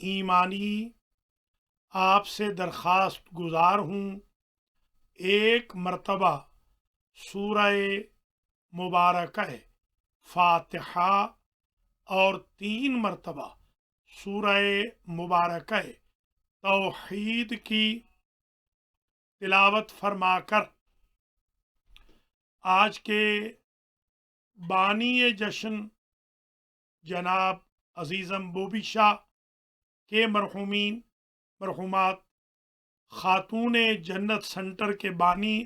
ایمانی آپ سے درخواست گزار ہوں، ایک مرتبہ سورہ مبارکہ فاتحہ اور 3 مرتبہ سورہ مبارکہ توحید کی تلاوت فرما کر آج کے بانی جشن جناب عزیزم بوبی شاہ کے مرحومات خاتون جنت سینٹر کے بانی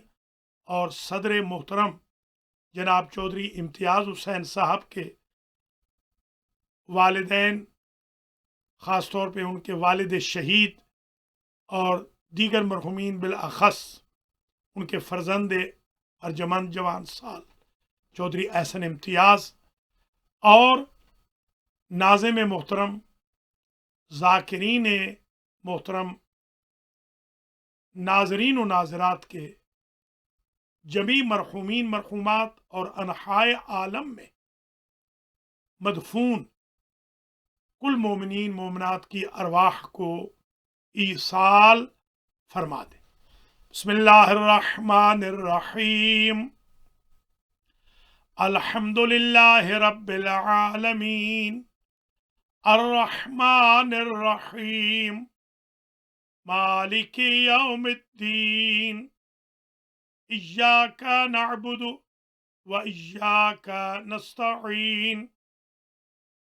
اور صدر محترم جناب چودھری امتیاز حسین صاحب کے والدین، خاص طور پہ ان کے والد شہید اور دیگر مرحومین بالاخص ان کے فرزند ارجمند جوان سال چودھری احسن امتیاز اور ناظم محترم، ذاکرین محترم، ناظرین و ناظرات کے جمیع مرحومین مرحومات اور انحائے عالم میں مدفون کل مومنین مومنات کی ارواح کو ایصال فرما دے۔ بسم اللہ الرحمن الرحیم، الحمد للہ رب العالمین، الرحمن الرحیم، مالک یوم الدین، ایاک نعبد و ایاک نستعین،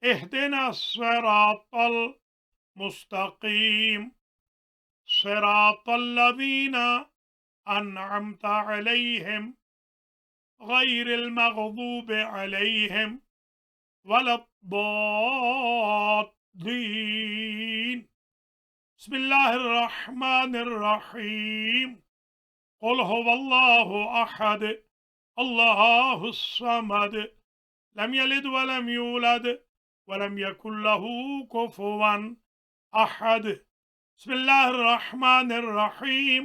اہدنا الصراط المستقیم، صراط الذین انعمت علیہم غیر المغضوب علیہم ولا الضالین۔ بسم اللہ الرحمن الرحیم، قل هو اللہ احد اللہ الصمد لم یلد ولم یولد ولم یکن له کفوا احد۔ بسم اللہ الرحمن الرحیم،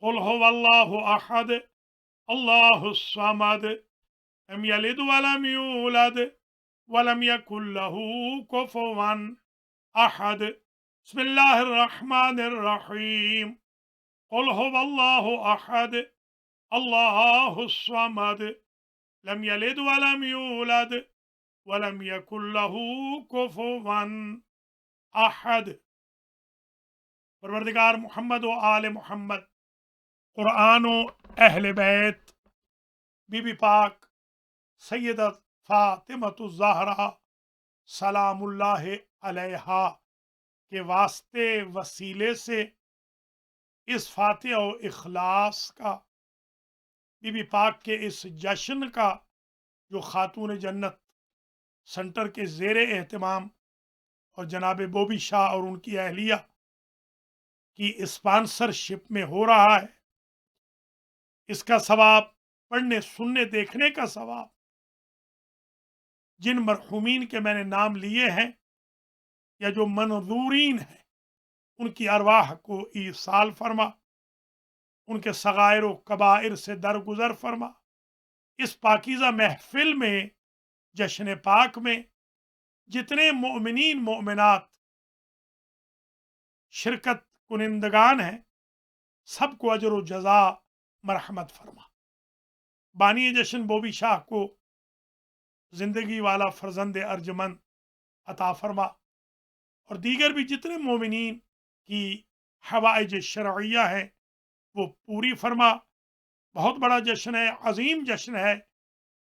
قل هو اللہ احد اللہ الصمد لم یلد ولم یولد ولم یکن له کفوا احد۔ بسم اللہ الرحمن الرحیم، قل هو اللہ احد اللہ الصمد لم یلد ولم یولد ولم یکن له کفوا احد۔ پروردگار محمد و آل محمد، قرآن و اہل بیت، بی بی پاک سیدت فاطمۃ الزہرا سلام اللہ علیہا کے واسطے وسیلے سے اس فاتحہ و اخلاص کا، بی بی پاک کے اس جشن کا جو خاتون جنت سینٹر کے زیر اہتمام اور جناب بوبی شاہ اور ان کی اہلیہ کی اسپانسرشپ میں ہو رہا ہے، اس کا ثواب پڑھنے سننے دیکھنے کا ثواب جن مرحومین کے میں نے نام لیے ہیں یا جو منظورین ہیں ان کی ارواح کو ایصال فرما، ان کے صغائر و کبائر سے درگزر فرما۔ اس پاکیزہ محفل میں، جشن پاک میں جتنے مؤمنین مومنات شرکت کنندگان ہیں، سب کو اجر و جزا مرحمت فرما۔ بانی جشن بوبی شاہ کو زندگی والا فرزند ارجمند عطا فرما، اور دیگر بھی جتنے مومنین کی حوائج شرعیہ ہیں وہ پوری فرما۔ بہت بڑا جشن ہے، عظیم جشن ہے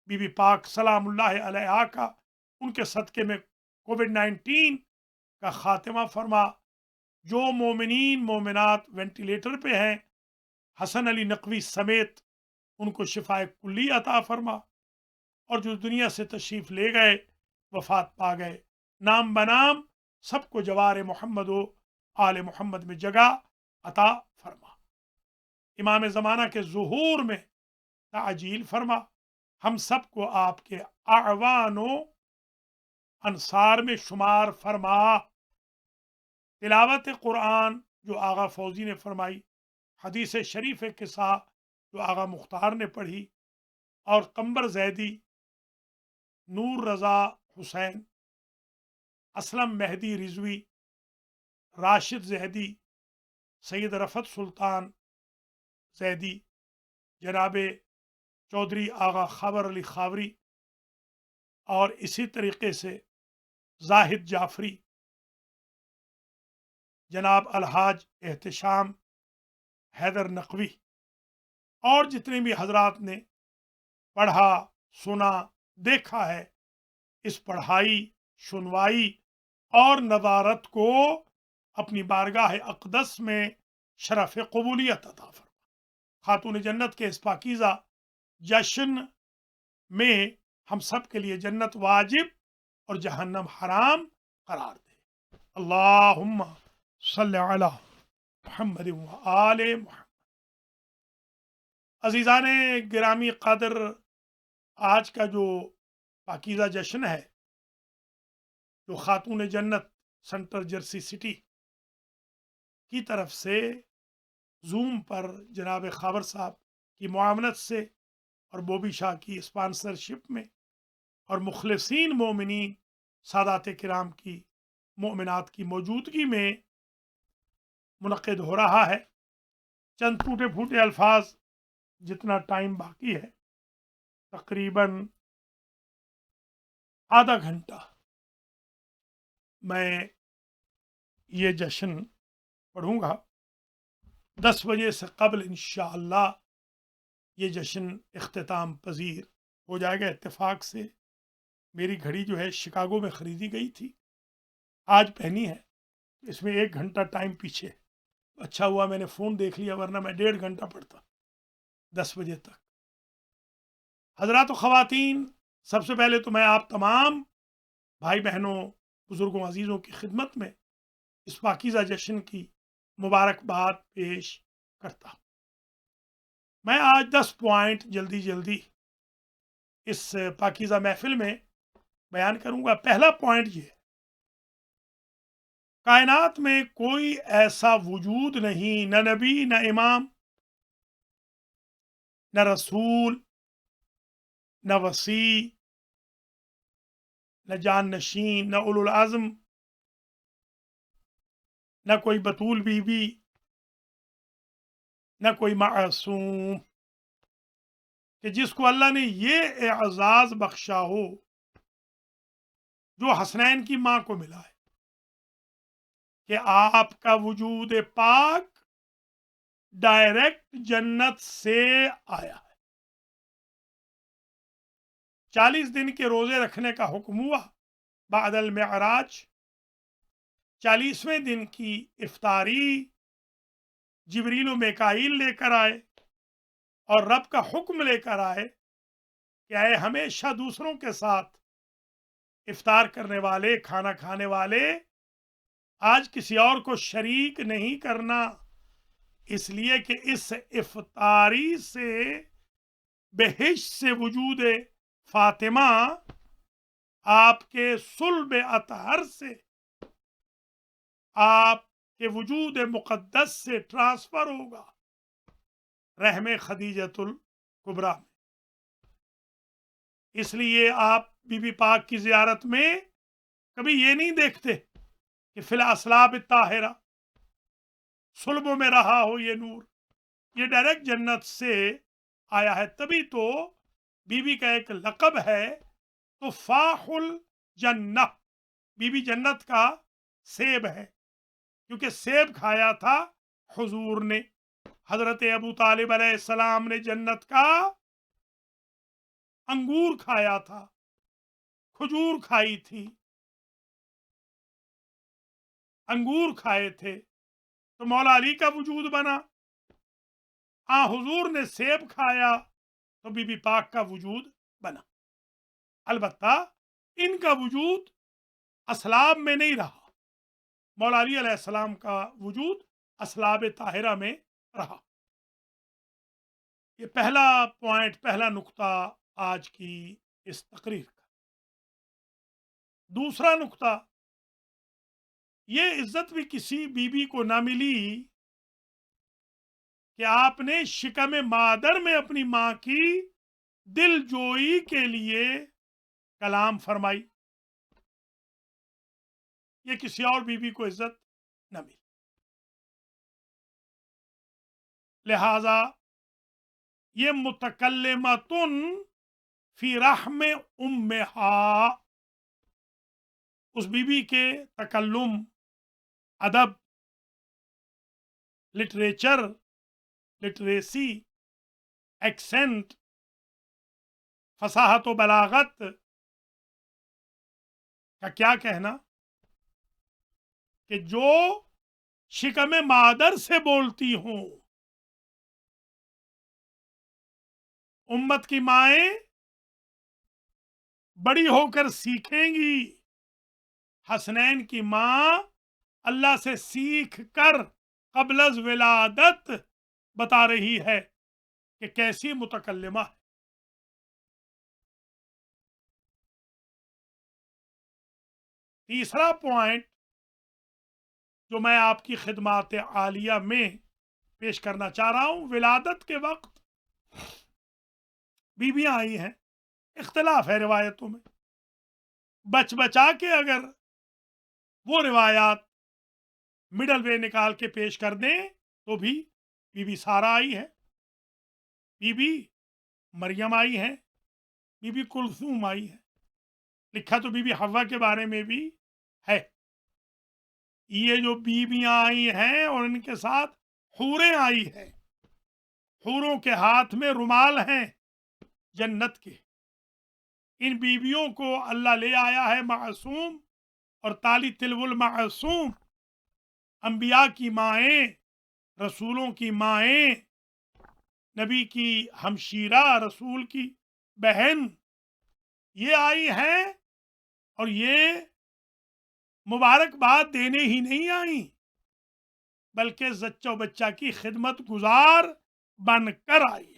بی بی پاک سلام اللہ علیہا کا، ان کے صدقے میں کووڈ-19 کا خاتمہ فرما۔ جو مومنین مومنات وینٹیلیٹر پہ ہیں، حسن علی نقوی سمیت، ان کو شفائے کلی عطا فرما، اور جو دنیا سے تشریف لے گئے، وفات پا گئے، نام بنام سب کو جوار محمد و آل محمد میں جگہ عطا فرما۔ امام زمانہ کے ظہور میں تعجیل فرما، ہم سب کو آپ کے اعوان و انصار میں شمار فرما۔ تلاوت قرآن جو آغا فوزی نے فرمائی، حدیث شریف قصہ جو آغا مختار نے پڑھی، اور قمبر زیدی، نور رضا حسین، اسلم مہدی رضوی راشد زیدی، سید رفت سلطان زیدی، جناب چودھری آغا خاور علی خاوری، اور اسی طریقے سے زاہد جعفری، جناب الحاج احتشام حیدر نقوی، اور جتنے بھی حضرات نے پڑھا، سنا، دیکھا ہے، اس پڑھائی، سنوائی اور نظارت کو اپنی بارگاہ اقدس میں شرف قبولیت عطا فرما۔ خاتون جنت کے اس پاکیزہ جشن میں ہم سب کے لیے جنت واجب اور جہنم حرام قرار دے۔ اللہم صلی علی محمد و آل محمد۔ عزیزان گرامی قدر، آج کا جو پاکیزہ جشن ہے، جو خاتون جنت سنٹر جرسی سٹی کی طرف سے زوم پر جناب خاور صاحب کی معاونت سے اور بوبی شاہ کی اسپانسرشپ میں اور مخلصین مومنین سادات کرام کی، مومنات کی موجودگی میں منعقد ہو رہا ہے۔ چند ٹوٹے پھوٹے الفاظ، جتنا ٹائم باقی ہے، تقریباً آدھا گھنٹہ میں یہ جشن پڑھوں گا۔ 10 بجے سے قبل انشاءاللہ یہ جشن اختتام پذیر ہو جائے گا۔ اتفاق سے میری گھڑی جو ہے شکاگو میں خریدی گئی تھی، آج پہنی ہے، اس میں 1 گھنٹہ ٹائم پیچھے۔ اچھا ہوا میں نے فون دیکھ لیا، ورنہ میں 1.5 گھنٹہ پڑھتا 10 بجے تک۔ حضرات و خواتین، سب سے پہلے تو میں آپ تمام بھائی بہنوں، بزرگوں، عزیزوں کی خدمت میں اس پاکیزہ جشن کی مبارکباد پیش کرتا ہوں۔ میں آج 10 پوائنٹ جلدی اس پاکیزہ محفل میں بیان کروں گا۔ پہلا پوائنٹ یہ ہے، کائنات میں کوئی ایسا وجود نہیں، نہ نبی، نہ امام، نہ رسول، نہ وسیع، نہ جان نشین، نہ اولو العزم، نہ کوئی بطول بی بی، نہ کوئی معصوم، کہ جس کو اللہ نے یہ اعزاز بخشا ہو جو حسنین کی ماں کو ملا ہے، کہ آپ کا وجود پاک ڈائریکٹ جنت سے آیا ہے۔ 40 دن کے روزے رکھنے کا حکم ہوا بعد المعراج۔ 40ویں دن کی افطاری جبریل و میکائیل لے کر آئے اور رب کا حکم لے کر آئے کہ اے ہمیشہ دوسروں کے ساتھ افطار کرنے والے، کھانا کھانے والے، آج کسی اور کو شریک نہیں کرنا، اس لیے کہ اس افطاری سے بہشت سے وجود فاطمہ آپ کے صلب اطہر سے، آپ کے وجود مقدس سے ٹرانسفر ہوگا رحم خدیجۃ الکبریٰ میں۔ اس لیے آپ بی بی پاک کی زیارت میں کبھی یہ نہیں دیکھتے کہ فی الاصلاب الطاہرہ صلبوں میں رہا ہو یہ نور، یہ ڈائریکٹ جنت سے آیا ہے۔ تبھی تو بی بی کا ایک لقب ہے تفاح الجنہ، بی بی جنت کا سیب ہے، کیونکہ سیب کھایا تھا حضور نے۔ حضرت ابو طالب علیہ السلام نے جنت کا انگور کھایا تھا، کھجور کھائی تھی، انگور کھائے تھے، تو مولا علی کا وجود بنا۔ حضور نے سیب کھایا تو بی بی پاک کا وجود بنا۔ البتہ ان کا وجود اسلاب میں نہیں رہا، مولا علی علیہ السلام کا وجود اسلاب طاہرہ میں رہا۔ یہ پہلا پوائنٹ، پہلا نقطہ آج کی اس تقریر کا۔ دوسرا نقطہ، یہ عزت بھی کسی بی بی کو نہ ملی کہ آپ نے شکم مادر میں اپنی ماں کی دل جوئی کے لیے کلام فرمائی۔ یہ کسی اور بی بی کو عزت نہ ملی. لہذا یہ متکلمتن فی رحم امہا، اس بی بی کے تکلم، ادب، لٹریچر، لٹریسی، ایکسنٹ، فصاحت و بلاغت کا کیا کہنا کہ جو شکم مادر سے بولتی ہوں. امت کی مائیں بڑی ہو کر سیکھیں گی. حسنین کی ماں اللہ سے سیکھ کر قبل از ولادت بتا رہی ہے کہ کیسی متکلمہ ہے. تیسرا پوائنٹ جو میں آپ کی خدمات عالیہ میں پیش کرنا چاہ رہا ہوں، ولادت کے وقت بیویاں آئی ہیں، اختلاف ہے روایتوں میں، بچا کے اگر وہ روایات مڈل وے نکال کے پیش کر دیں تو بھی بی بی سارا آئی ہے، بی بی مریم آئی ہے، بی بی کلثوم آئی ہے. لکھا تو بی بی حوا کے بارے میں بھی ہے. یہ جو بیویاں آئی ہیں اور ان کے ساتھ حوریں آئی ہیں، حوروں کے ہاتھ میں رومال ہیں جنت کے. ان بیویوں کو اللہ لے آیا ہے معصوم اور تالی تلو المعصوم، انبیاء کی مائیں، رسولوں کی مائیں، نبی کی ہمشیرہ، رسول کی بہن، یہ آئی ہیں اور یہ مبارکباد دینے ہی نہیں آئیں بلکہ زچہ و بچہ کی خدمت گزار بن کر آئی ہے.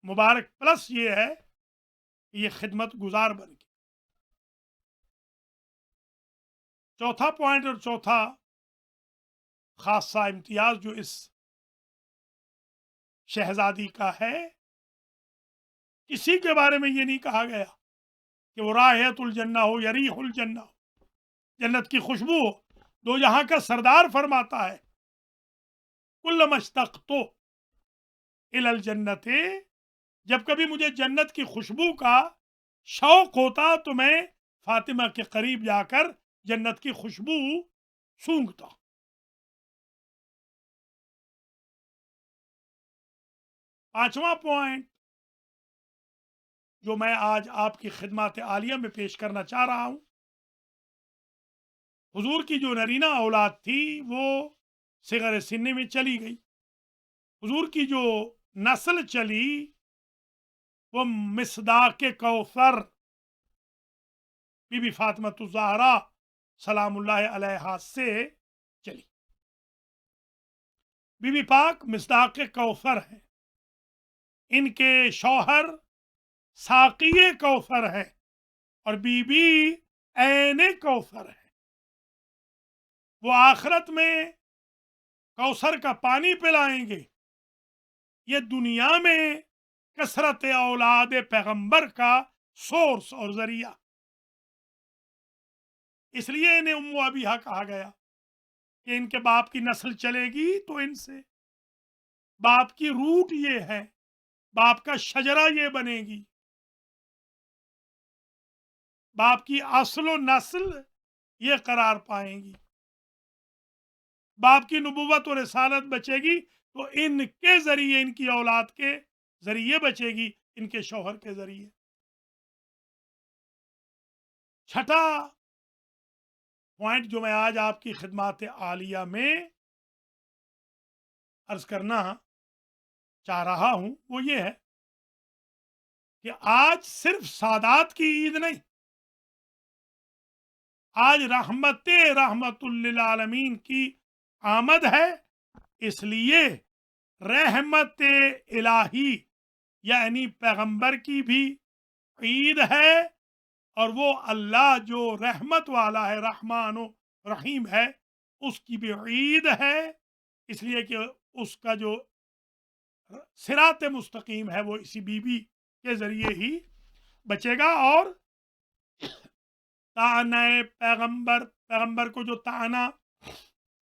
مبارک پلس یہ ہے کہ یہ خدمت گزار بن کے. چوتھا پوائنٹ اور چوتھا خاصہ امتیاز جو اس شہزادی کا ہے، کسی کے بارے میں یہ نہیں کہا گیا کہ وہ رائحۃ الجنہ ہو، یریح الجنہ ہو، جنت کی خوشبو ہو. دو جہاں کا سردار فرماتا ہے کلما اشتقت الی الجنۃ، جب کبھی مجھے جنت کی خوشبو کا شوق ہوتا تو میں فاطمہ کے قریب جا کر جنت کی خوشبو سونگھتا. پانچواں پوائنٹ جو میں آج آپ کی خدمات عالیہ میں پیش کرنا چاہ رہا ہوں، حضور کی جو نرینہ اولاد تھی وہ صغر سن میں چلی گئی. حضور کی جو نسل چلی وہ مصداق کوثر بی بی فاطمہ الزہرا سلام اللہ علیہا سے چلی. بی بی پاک مصداق کوثر ہیں، ان کے شوہر ساقی کوثر ہیں اور بی بی عین کوثر ہے. وہ آخرت میں کوثر کا پانی پلائیں گے. یہ دنیا میں کثرت اولاد پیغمبر کا سورس اور ذریعہ، اس لیے انہیں ام ابیہا کہا گیا کہ ان کے باپ کی نسل چلے گی تو ان سے، باپ کی روٹ یہ ہے، باپ کا شجرہ یہ بنے گی، باپ کی اصل و نسل یہ قرار پائیں گی. باپ کی نبوت اور رسالت بچے گی تو ان کے ذریعے، ان کی اولاد کے ذریعے بچے گی، ان کے شوہر کے ذریعے. چھٹا پوائنٹ جو میں آج آپ کی خدمات عالیہ میں عرض کرنا چاہ رہا ہوں وہ یہ ہے کہ آج صرف سادات کی عید نہیں، آج رحمت للعالمین کی آمد ہے. اس لیے رحمت الہی یعنی پیغمبر کی بھی عید ہے، اور وہ اللہ جو رحمت والا ہے، رحمان و رحیم ہے، اس کی بھی عید ہے. اس لیے کہ اس کا جو صراط مستقیم ہے وہ اسی بی بی کے ذریعے ہی بچے گا. اور طعنہ پیغمبر کو جو طعنہ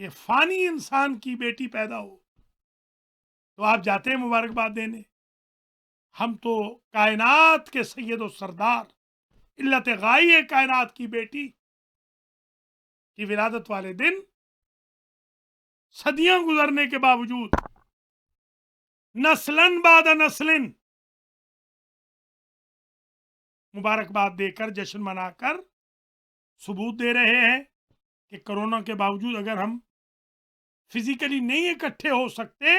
کہ فانی انسان کی بیٹی پیدا ہو تو آپ جاتے ہیں مبارکباد دینے. ہم تو کائنات کے سید و سردار علت غائی کائنات کی بیٹی کی ولادت والے دن صدیاں گزرنے کے باوجود نسلن بعد نسلن مبارکباد دے کر جشن منا کر ثبوت دے رہے ہیں کہ کرونا کے باوجود اگر ہم فزیکلی نہیں اکٹھے ہو سکتے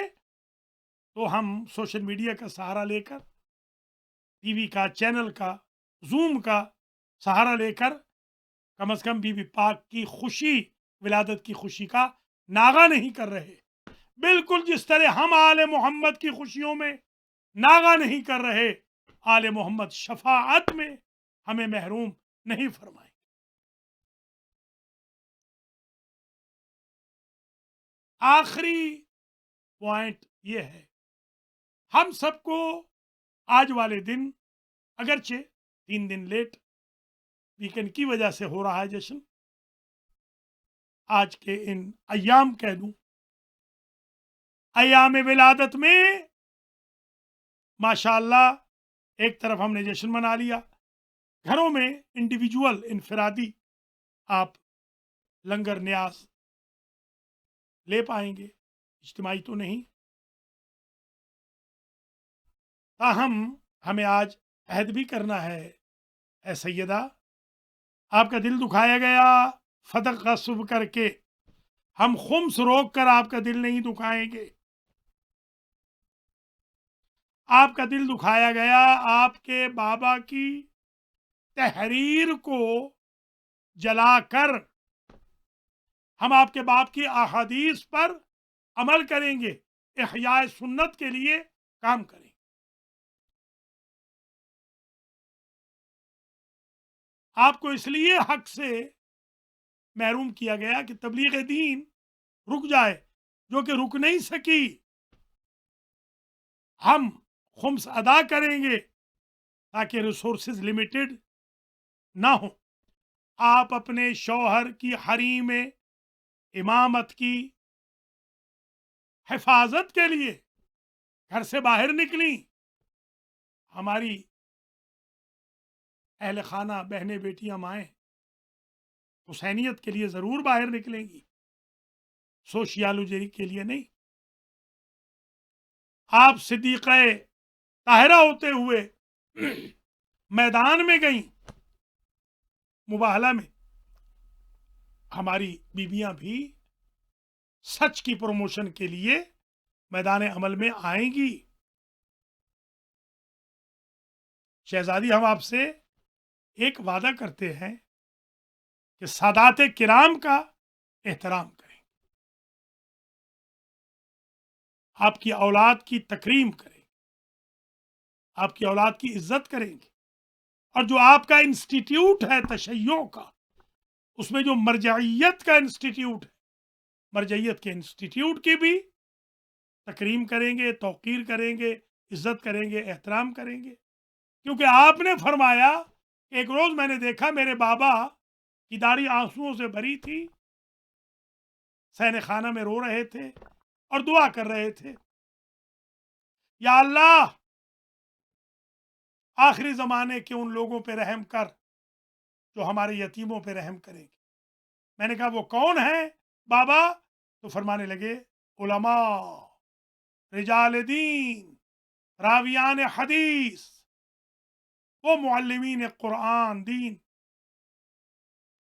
تو ہم سوشل میڈیا کا سہارا لے کر ٹی وی کا چینل کا زوم کا سہارا لے کر کم از کم بی بی پاک کی خوشی ولادت کی خوشی کا ناغہ نہیں کر رہے. بالکل جس طرح ہم آل محمد کی خوشیوں میں ناغہ نہیں کر رہے آل محمد شفاعت میں ہمیں محروم نہیں فرمائیں. آخری پوائنٹ یہ ہے ہم سب کو آج والے دن اگرچہ 3 دن لیٹ ویکنڈ کی وجہ سے ہو رہا ہے جشن آج کے ان ایام کہہ دوں ایام ولادت میں ماشاءاللہ ایک طرف ہم نے جشن منا لیا گھروں میں انڈیویجول انفرادی آپ لنگر نیاز لے پائیں گے اجتماعی تو نہیں تاہم ہمیں آج عہد بھی کرنا ہے اے سیدہ آپ کا دل دکھایا گیا فتح غصب کر کے ہم خمس روک کر آپ کا دل نہیں دکھائیں گے آپ کا دل دکھایا گیا آپ کے بابا کی تحریر کو جلا کر ہم آپ کے باپ کی احادیث پر عمل کریں گے احیاء سنت کے لیے کام کریں گے. آپ کو اس لیے حق سے محروم کیا گیا کہ تبلیغ دین رک جائے جو کہ رک نہیں سکی. ہم خمس ادا کریں گے تاکہ ریسورسز لمیٹڈ نہ ہوں. آپ اپنے شوہر کی حریم امامت کی حفاظت کے لیے گھر سے باہر نکلیں. ہماری اہل خانہ بہنیں بیٹیاں مائیں حسینیت کے لیے ضرور باہر نکلیں گی سوشیالوجی کے لیے نہیں. آپ صدیقہ طاہرہ ہوتے ہوئے میدان میں گئیں مباہلہ میں. ہماری بیویاں بھی سچ کی پروموشن کے لیے میدان عمل میں آئیں گی. شہزادی ہم آپ سے ایک وعدہ کرتے ہیں کہ سادات کرام کا احترام کریں آپ کی اولاد کی تکریم کریں آپ کی اولاد کی عزت کریں گے اور جو آپ کا انسٹیٹیوٹ ہے تشیع کا اس میں جو مرجعیت کا انسٹیٹیوٹ ہے مرجعیت کے انسٹیٹیوٹ کی بھی تکریم کریں گے توقیر کریں گے عزت کریں گے احترام کریں گے. کیونکہ آپ نے فرمایا ایک روز میں نے دیکھا میرے بابا کی داڑھی آنسوؤں سے بھری تھی صحن خانہ میں رو رہے تھے اور دعا کر رہے تھے یا اللہ آخری زمانے کے ان لوگوں پہ رحم کر جو ہمارے یتیموں پہ رحم کریں گے. میں نے کہا وہ کون ہیں بابا تو فرمانے لگے علماء رجال دین راویان حدیث وہ معلمین قرآن دین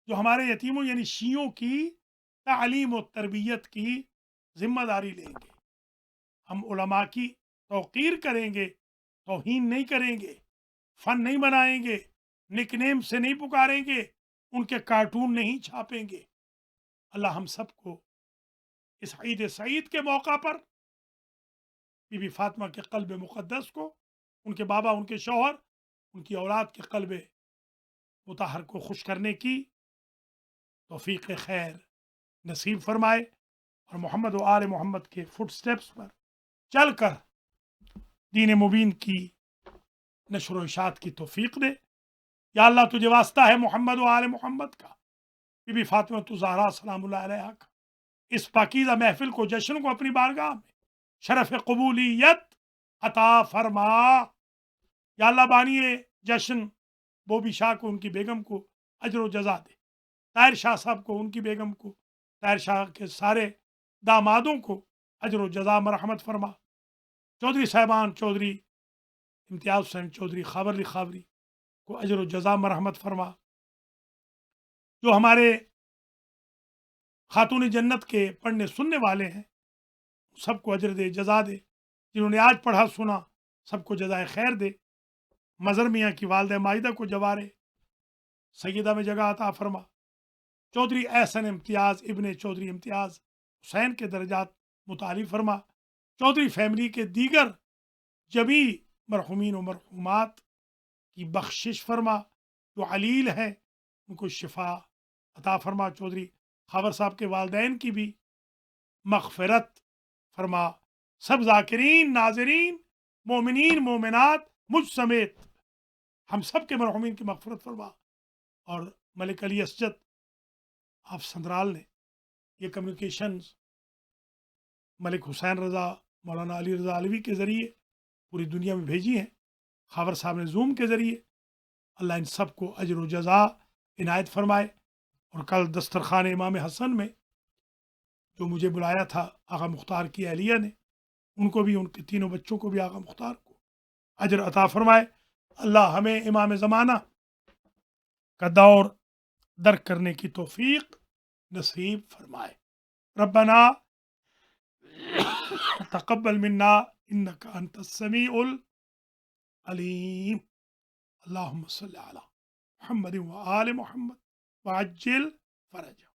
جو ہمارے یتیموں یعنی شیعوں کی تعلیم و تربیت کی ذمہ داری لیں گے. ہم علماء کی توقیر کریں گے توہین نہیں کریں گے فن نہیں بنائیں گے نک نیم سے نہیں پکاریں گے ان کے کارٹون نہیں چھاپیں گے. اللہ ہم سب کو اس عید سعید کے موقع پر بی بی فاطمہ کے قلب مقدس کو ان کے بابا ان کے شوہر ان کی اولاد کے قلب مطہر کو خوش کرنے کی توفیق خیر نصیب فرمائے اور محمد و آل محمد کے فٹ سٹیپس پر چل کر دین مبین کی نشر و اشاعت کی توفیق دے. یا اللہ تجھے واسطہ ہے محمد و آل محمد کا بی بی فاطمہ زہرا سلام اللہ علیہا کا اس پاکیزہ محفل کو، جشن کو اپنی بارگاہ میں شرف قبولیت عطا فرما۔ یا اللہ بانی جشن بوبی شاہ کو، ان کی بیگم کو اجر و جزا دے، طاہر شاہ صاحب کو، ان کی بیگم کو، طاہر شاہ کے سارے دامادوں کو اجر و جزا مرحمت فرما۔ چودھری صاحبان چودھری امتیاز حسین چودھری خاور علی خاوری کو اجر و جزا مرحمت فرما۔ جو ہمارے خاتون جنت کے پڑھنے سننے والے ہیں، سب کو اجر دے، جزا دے۔ جنہوں نے آج پڑھا سنا، سب کو جزائے خیر دے۔ مظہر میاں کی والدہ ماجدہ کو جوارے سیدہ میں جگہ عطا فرما۔ چودھری احسن امتیاز ابن چودھری امتیاز حسین کے درجات متعالی فرما۔ چودھری فیملی کے دیگر جمیع مرحومین و مرحومات کی بخشش فرما۔ جو علیل ہیں ان کو شفا عطا فرما۔ چودھری خاور صاحب کے والدین کی بھی مغفرت فرما۔ سب ذاکرین، ناظرین، مومنین، مومنات، مجھ سمیت ہم سب کے مرحومین کی مغفرت فرما۔ اور ملک علی اسجد آپ سندرال نے یہ کمیونیکیشنز ملک حسین رضا، مولانا علی رضا علوی کے ذریعے پوری دنیا میں بھیجی ہیں، خاور صاحب نے زوم کے ذریعے۔ اللہ ان سب کو اجر و جزا عنایت فرمائے۔ اور کل دسترخوان امام حسن میں جو مجھے بلایا تھا آقا مختار کی اہلیہ نے، ان کو بھی، ان کے تینوں بچوں کو بھی آقا مختار کو اجر عطا فرمائے۔ اللہ ہمیں امام زمانہ کا دور درک کرنے کی توفیق نصیب فرمائے۔ ربنا تقبل منا انک انت السمیع العلیم۔ اللہم صلی علی محمد وآل محمد وعجل فرجہ۔